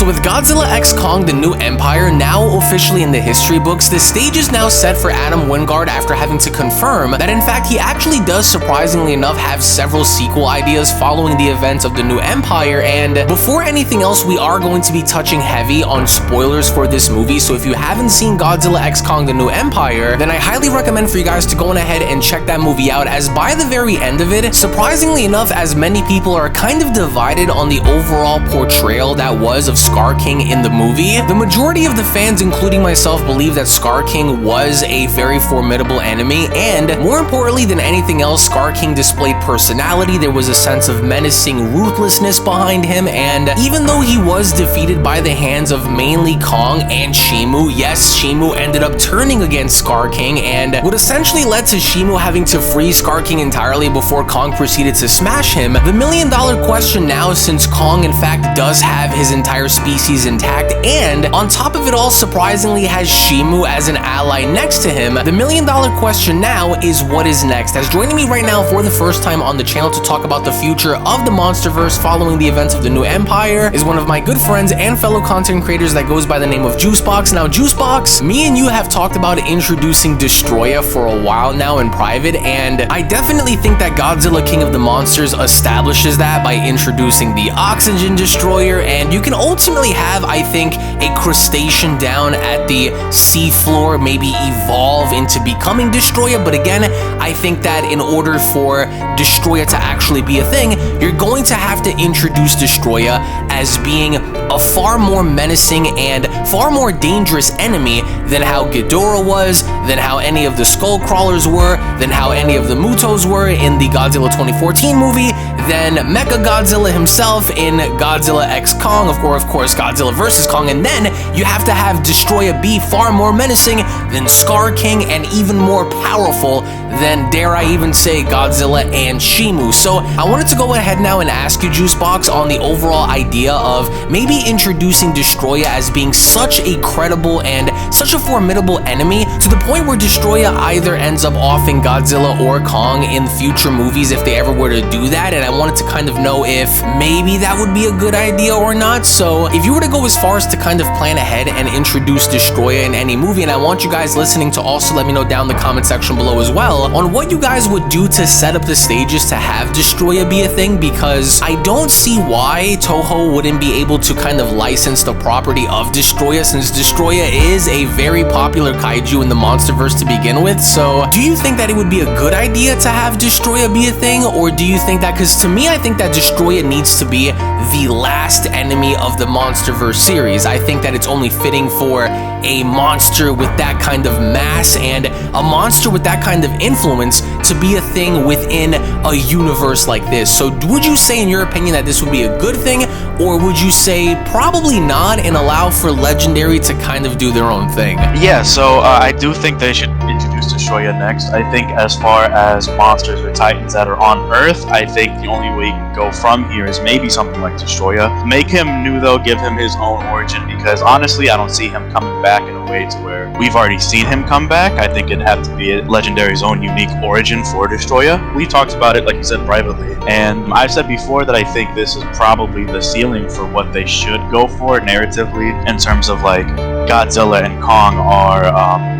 So with Godzilla x Kong: The New Empire now officially in the history books, the stage is now set for Adam Wingard after having to confirm that in fact he actually does, surprisingly enough, have several sequel ideas following the events of The New Empire. And before anything else, we are going to be touching heavy on spoilers for this movie, so if you haven't seen Godzilla x Kong: The New Empire, then I highly recommend for you guys to go on ahead and check that movie out, as by the very end of it, surprisingly enough, as many people are kind of divided on the overall portrayal that was of Scar King in the movie, the majority of the fans, including myself, believe that Scar King was a very formidable enemy, and more importantly than anything else, Scar King displayed personality. There was a sense of menacing ruthlessness behind him, and even though he was defeated by the hands of mainly Kong and Shimu, yes, Shimu ended up turning against Scar King, and what essentially led to Shimu having to free Scar King entirely before Kong proceeded to smash him. The million-dollar question now, since Kong in fact does have his entire species intact, and on top of it all, surprisingly has Shimu as an ally next to him, the million-dollar question now is what is next? As joining me right now for the first time on the channel to talk about the future of the Monsterverse following the events of The New Empire is one of my good friends and fellow content creators that goes by the name of JuiceBoxx. Now, JuiceBoxx, me and you have talked about introducing Destroyah for a while now in private, and I definitely think that Godzilla King of the Monsters establishes that by introducing the Oxygen Destroyer, and you can ultimately have, I think, a crustacean down at the seafloor maybe evolve into becoming Destroyah. But again, I think that in order for Destroyah to actually be a thing, you're going to have to introduce Destroyah as being a far more menacing and far more dangerous enemy than how Ghidorah was, than how any of the Skull Crawlers were, than how any of the Mutos were in the Godzilla 2014 movie, than MechaGodzilla himself in Godzilla x Kong, of course Godzilla vs. Kong, and then you have to have Destroyah be far more menacing than Scar King and even more powerful than, dare I even say, Godzilla and Shimu. So I wanted to go ahead now and ask you, JuiceBoxx, on the overall idea of maybe introducing Destroyah as being such a credible and such a formidable enemy to the point where Destroyah either ends up offing Godzilla or Kong in future movies if they ever were to do that, and I wanted to kind of know if maybe that would be a good idea or not. So if you were to go as far as to kind of plan ahead and introduce Destroyah in any movie, and I want you guys listening to also let me know down in the comment section below as well on what you guys would do to set up the stages to have Destroyah be a thing, because I don't see why Toho wouldn't be able to kind of license the property of Destroyah, since Destroyah is a very popular kaiju in the Monsterverse to begin with. So do you think that it would be a good idea to have Destroyah be a thing, or do you think that, because to me I think that Destroyah needs to be the last enemy of the Monsterverse series. I think that it's only fitting for a monster with that kind of mass and a monster with that kind of influence to be a thing within a universe like this. So would you say, in your opinion, that this would be a good thing, or would you say probably not and allow for Legendary to kind of do their own thing? Yeah, so I do think they should introduce Destroyah next. I think as far as monsters or titans that are on Earth, I think the only way you can go from here is maybe something like Destroyah. Make him new though, give him his own origin, because honestly I don't see him coming back in a way to where we've already seen him come back. I think it'd have to be Legendary's own unique origin for Destroyah. We talked about it, like you said, privately, and I've said before that I think this is probably the ceiling for what they should go for narratively, in terms of like Godzilla and Kong are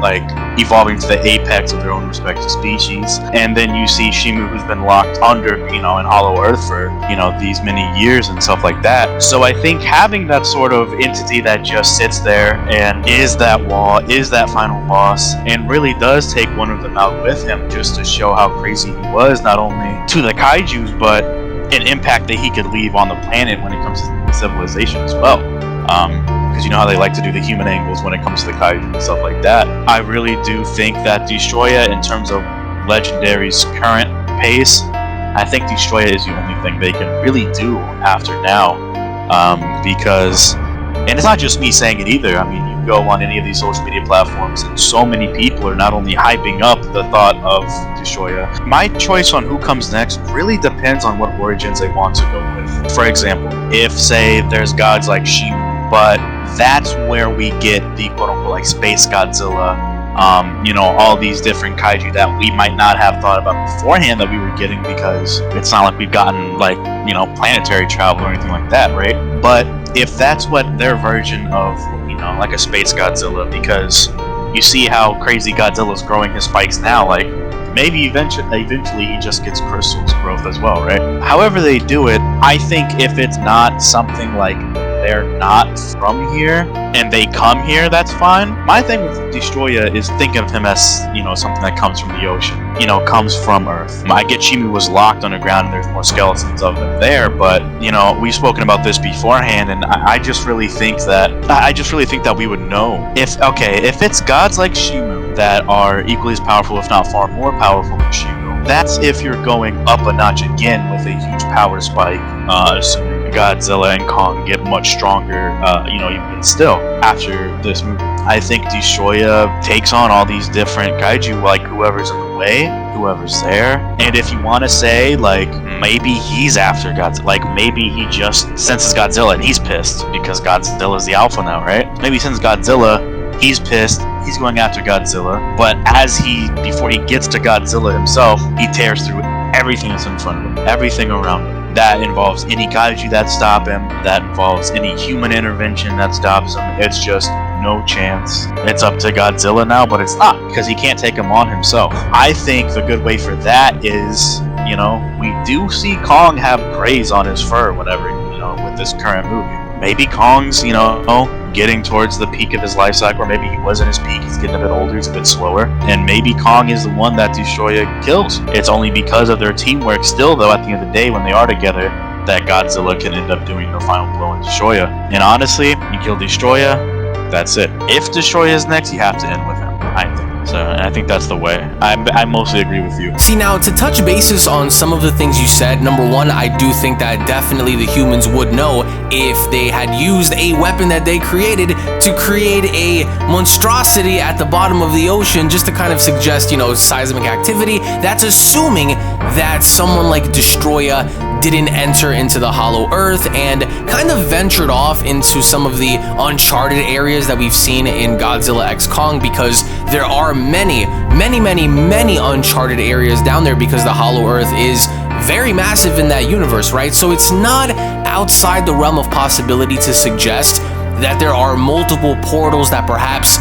like evolving to the apex of their own respective species, and then you see Shimu, who's been locked under in Hollow Earth for these many years and stuff like that. So I think having that sort of entity that just sits there and is that wall, is that final boss, and really does take one of them out with him just to show how crazy he was, not only to the kaijus but an impact that he could leave on the planet when it comes to civilization as well. Because you know how they like to do the human angles when it comes to the kaiju and stuff like that. I really do think that Destroyah, in terms of Legendary's current pace, I think Destroyah is the only thing they can really do after now. Because, and it's not just me saying it either, I mean, you go on any of these social media platforms and so many people are not only hyping up the thought of Destroyah. My choice on who comes next really depends on what origins they want to go with. For example, if say there's gods like Shimu, but that's where we get the quote-unquote like SpaceGodzilla, all these different kaiju that we might not have thought about beforehand that we were getting, because it's not like we've gotten like planetary travel or anything like that, right? But if that's what their version of, like a SpaceGodzilla, because you see how crazy Godzilla's growing his spikes now, like, maybe eventually he just gets crystals growth as well, right? However they do it, I think if it's not something like they're not from here and they come here, that's fine. My thing with Destroyah is think of him as, something that comes from the ocean, comes from Earth. I get Shimu was locked underground and there's more skeletons of him there, but, we've spoken about this beforehand, and I just really think that we would know. If it's gods like Shimu that are equally as powerful, if not far more powerful than Shimu, that's if you're going up a notch again with a huge power spike, assuming Godzilla and Kong get much stronger, even still after this movie. I think Destroyah takes on all these different kaiju, like whoever's in the way, whoever's there. And if you want to say, like, maybe he's after Godzilla, like maybe he just senses Godzilla and he's pissed because Godzilla's the alpha now, right? Maybe since Godzilla, he's pissed, he's going after Godzilla, but before he gets to Godzilla himself, he tears through everything that's in front of him, everything around him. That involves any kaiju that stop him, that involves any human intervention that stops him. It's just no chance. It's up to Godzilla now, but it's not, because he can't take him on himself. I think the good way for that is, we do see Kong have grays on his fur, whatever, with this current movie. Maybe Kong's, getting towards the peak of his life cycle, or maybe he wasn't his peak, he's getting a bit older, he's a bit slower, and maybe Kong is the one that Destroyah kills. It's only because of their teamwork still, though, at the end of the day, when they are together, that Godzilla can end up doing the final blow on Destroyah. And honestly, you kill Destroyah, that's it. If Destroyah is next, you have to end with him, I think. So, and I think that's the way. I mostly agree with you. See, now, to touch bases on some of the things you said, number one, I do think that definitely the humans would know if they had used a weapon that they created to create a monstrosity at the bottom of the ocean, just to kind of suggest, seismic activity. That's assuming that someone like Destroyah didn't enter into the hollow earth and kind of ventured off into some of the uncharted areas that we've seen in Godzilla x Kong, because there are many uncharted areas down there, because the hollow earth is very massive in that universe, right? So it's not outside the realm of possibility to suggest that there are multiple portals that perhaps,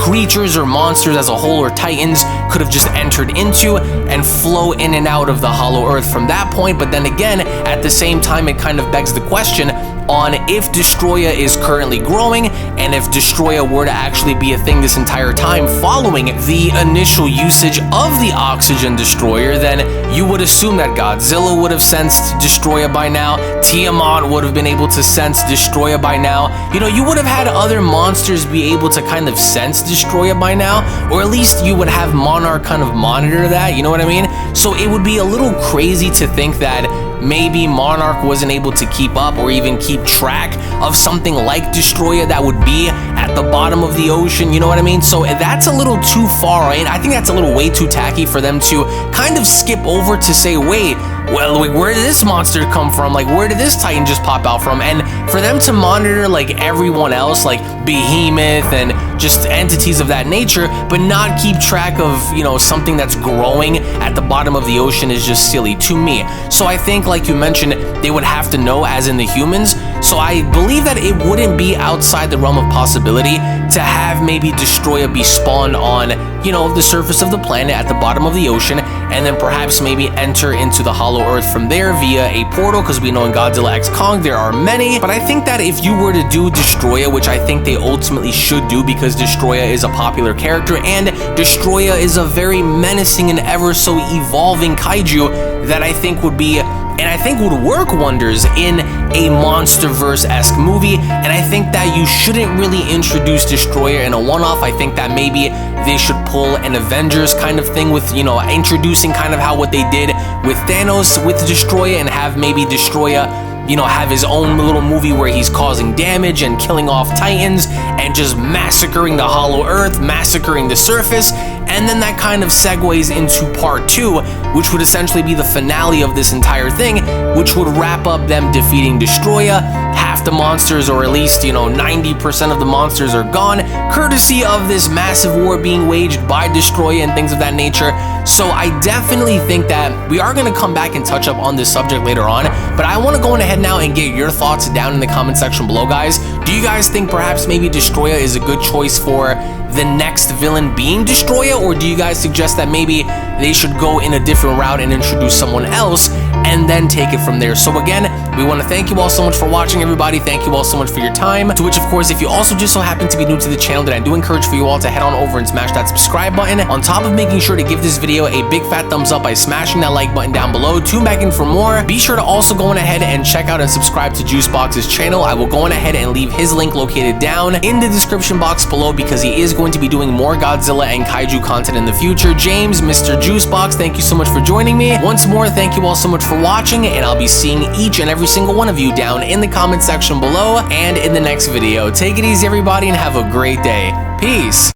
creatures or monsters as a whole, or titans, could have just entered into and flow in and out of the hollow earth from that point. But then again, at the same time, it kind of begs the question on if Destroyah is currently growing, and if Destroyah were to actually be a thing this entire time following the initial usage of the oxygen destroyer, then you would assume that Godzilla would have sensed Destroyah by now, Tiamat would have been able to sense Destroyah by now, you would have had other monsters be able to kind of sense Destroyah by now, or at least you would have Monarch kind of monitor that, you know what I mean? So it would be a little crazy to think that maybe Monarch wasn't able to keep up or even keep track of something like Destroyah that would be at the bottom of the ocean, you know what I mean? So that's a little too far, right? I think that's a little way too tacky for them to kind of skip over to say, wait, well, like, where did this monster come from? Like, where did this titan just pop out from? And for them to monitor, like, everyone else, like Behemoth and just entities of that nature, but not keep track of, something that's growing at the bottom of the ocean is just silly to me. So I think, like you mentioned, they would have to know, as in the humans. So I believe that it wouldn't be outside the realm of possibility to have maybe Destroyah be spawned on, the surface of the planet at the bottom of the ocean, and then perhaps maybe enter into the hollow earth from there via a portal, because we know in Godzilla x Kong there are many. But I think that if you were to do Destroyah, which I think they ultimately should do, because Destroyah is a popular character and Destroyah is a very menacing and ever so evolving kaiju that I think would be, and I think would work wonders in a Monsterverse-esque movie. And I think that you shouldn't really introduce Destroyah in a one-off. I think that maybe they should pull an Avengers kind of thing with, introducing kind of how what they did with Thanos with Destroyah, and have maybe Destroyah, have his own little movie where he's causing damage and killing off titans and just massacring the hollow earth, massacring the surface. And then that kind of segues into part 2, which would essentially be the finale of this entire thing, which would wrap up them defeating Destroyah, half the monsters, or at least, 90% of the monsters are gone, courtesy of this massive war being waged by Destroyah and things of that nature. So I definitely think that we are going to come back and touch up on this subject later on, but I want to go ahead now and get your thoughts down in the comment section below, guys. Do you guys think perhaps maybe Destroyah is a good choice for the next villain being Destroyah, or do you guys suggest that maybe they should go in a different route and introduce someone else and then take it from there? So again, we want to thank you all so much for watching, everybody. Thank you all so much for your time. To which, of course, if you also just so happen to be new to the channel, then I do encourage for you all to head on over and smash that subscribe button, on top of making sure to give this video a big fat thumbs up by smashing that like button down below. Tune back in for more. Be sure to also go on ahead and check out and subscribe to JuiceBoxx's channel. I will go on ahead and leave his link located down in the description box below, because he is going to be doing more Godzilla and Kaiju content in the future. James, Mr. JuiceBoxx, thank you so much for joining me. Once more, thank you all so much for watching, and I'll be seeing each and every single one of you down in the comment section below and in the next video. Take it easy, everybody, and have a great day. Peace.